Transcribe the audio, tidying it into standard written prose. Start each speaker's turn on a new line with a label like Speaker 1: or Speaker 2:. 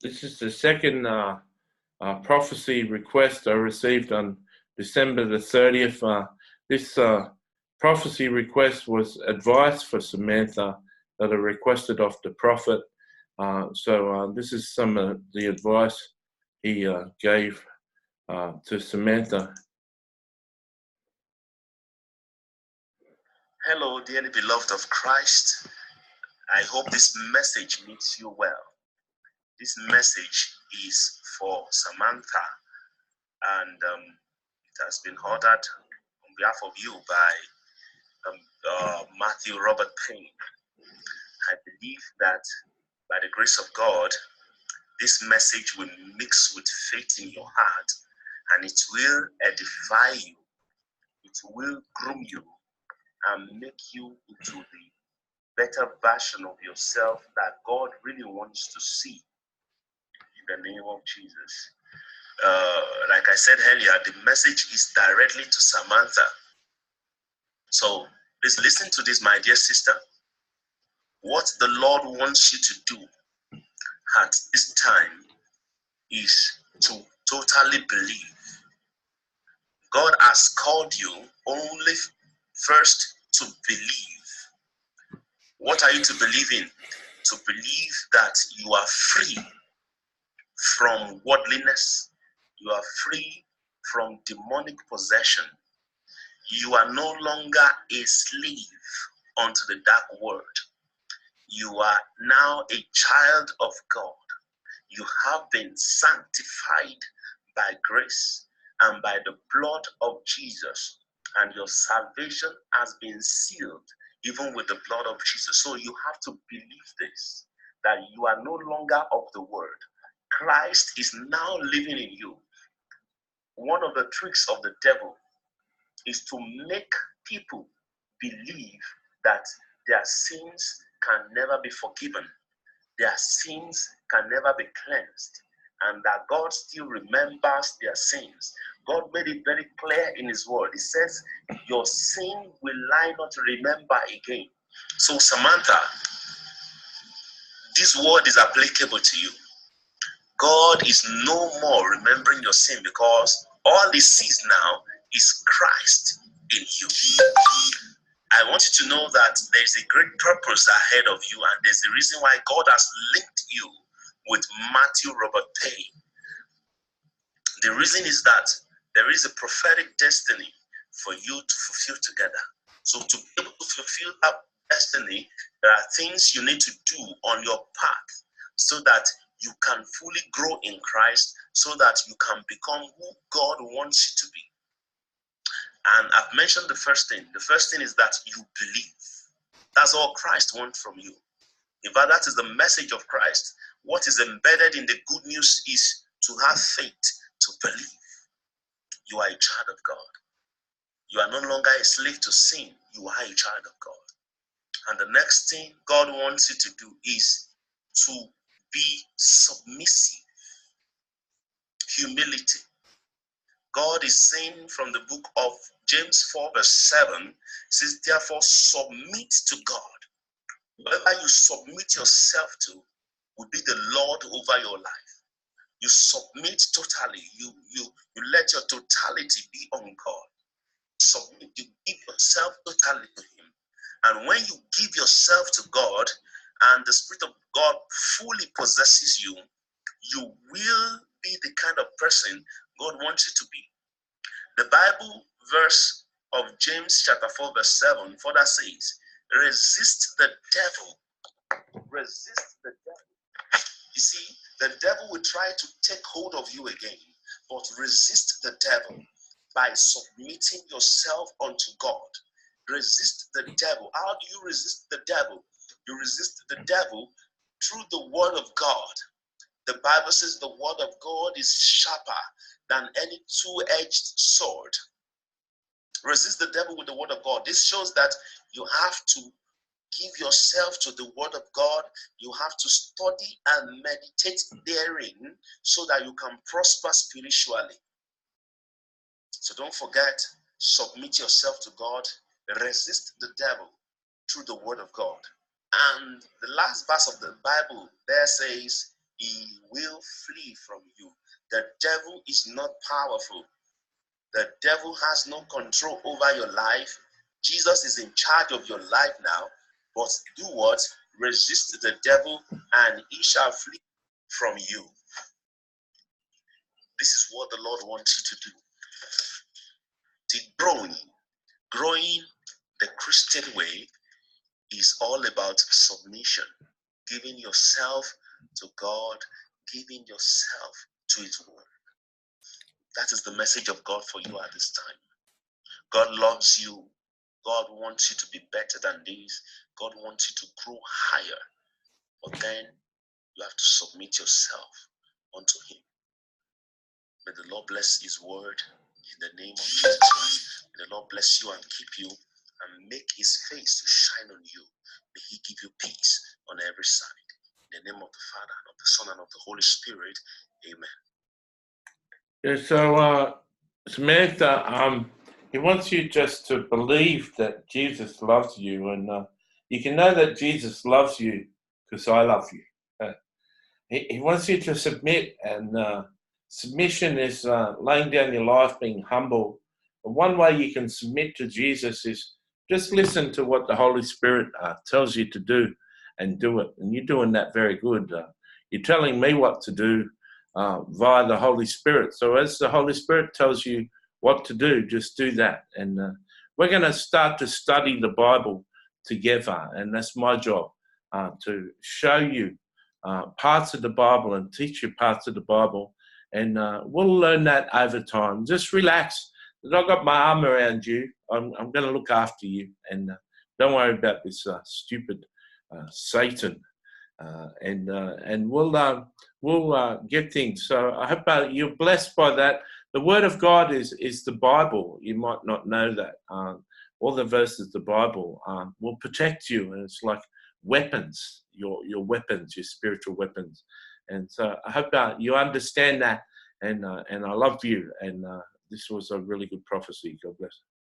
Speaker 1: This is the second prophecy request I received on December the 30th. This prophecy request was advice for Samantha that I requested of the prophet. So this is some of the advice he gave to Samantha.
Speaker 2: Hello, dearly beloved of Christ. I hope this message meets you well. This message is for Samantha, and it has been ordered on behalf of you by Matthew Robert Payne. I believe that by the grace of God, this message will mix with faith in your heart, and it will edify you. It will groom you and make you into the better version of yourself that God really wants to see in the name of Jesus. Like I said earlier, the message is directly to Samantha. So please listen to this, my dear sister. What the Lord wants you to do at this time is to totally believe. God has called you only first to believe. What are you to believe in? To believe that you are free from worldliness. You are free from demonic possession. You are no longer a slave unto the dark world. You are now a child of God. You have been sanctified by grace and by the blood of Jesus, and your salvation has been sealed even with the blood of Jesus. So you have to believe this, that you are no longer of the world. Christ is now living in you. One of the tricks of the devil is to make people believe that their sins can never be forgiven, their sins can never be cleansed, and that God still remembers their sins. God made it very clear in His word. He says, your sin will I not remember again. So Samantha, this word is applicable to you. God is no more remembering your sin, because all He sees now is Christ in you. I want you to know that there is a great purpose ahead of you, and there's a reason why God has linked you with Matthew Robert Payne. The reason is that there is a prophetic destiny for you to fulfill together. So to be able to fulfill that destiny, there are things you need to do on your path so that you can fully grow in Christ, so that you can become who God wants you to be. And I've mentioned the first thing. The first thing is that you believe. That's all Christ wants from you. In fact, that is the message of Christ. What is embedded in the good news is to have faith, to believe. You are a child of God. You are no longer a slave to sin. You are a child of God. And the next thing God wants you to do is to be submissive. Humility. God is saying from the book of James 4 verse 7, says, therefore submit to God. Whoever you submit yourself to will be the Lord over your life. You submit totally. You let your totality be on God. Submit. You give yourself totally to Him. And when you give yourself to God and the Spirit of God fully possesses you, you will be the kind of person God wants you to be. The Bible verse of James chapter 4 verse 7 further says, resist the devil. Resist the devil. You see, the devil will try to take hold of you again, but resist the devil by submitting yourself unto God. Resist the devil. How do you resist the devil? You resist the devil through the word of God. The Bible says the word of God is sharper than any two-edged sword. Resist the devil with the word of God. This shows that you have to give yourself to the word of God. You have to study and meditate therein so that you can prosper spiritually. So don't forget, submit yourself to God. Resist the devil through the word of God. And the last verse of the Bible there says, he will flee from you. The devil is not powerful. The devil has no control over your life. Jesus is in charge of your life now. But do what? Resist the devil and he shall flee from you. This is what the Lord wants you to do. The growing the Christian way is all about submission, giving yourself to God, giving yourself to his word. That is the message of God for you at this time. God loves you. God wants you to be better than this. God wants you to grow higher. But then you have to submit yourself unto him. May the Lord bless his word in the name of Jesus Christ. May the Lord bless you and keep you and make his face to shine on you. May he give you peace on every side. In the name of the Father, and of the Son, and of the Holy Spirit. Amen.
Speaker 1: Yeah, so, Samantha, he wants you just to believe that Jesus loves you, and you can know that Jesus loves you because I love you. He wants you to submit, and submission is laying down your life, being humble. And one way you can submit to Jesus is just listen to what the Holy Spirit tells you to do and do it. And you're doing that very good. You're telling me what to do via the Holy Spirit. So as the Holy Spirit tells you what to do, just do that. And we're going to start to study the Bible together. And that's my job, to show you parts of the Bible and teach you parts of the Bible. And we'll learn that over time. Just relax. I've got my arm around you. I'm going to look after you. And don't worry about this stupid Satan. And we'll get things. So I hope you're blessed by that. The Word of God is the Bible. You might not know that. All the verses of the Bible will protect you. And it's like weapons, your weapons, your spiritual weapons. And so I hope you understand that. And I love you. And this was a really good prophecy. God bless.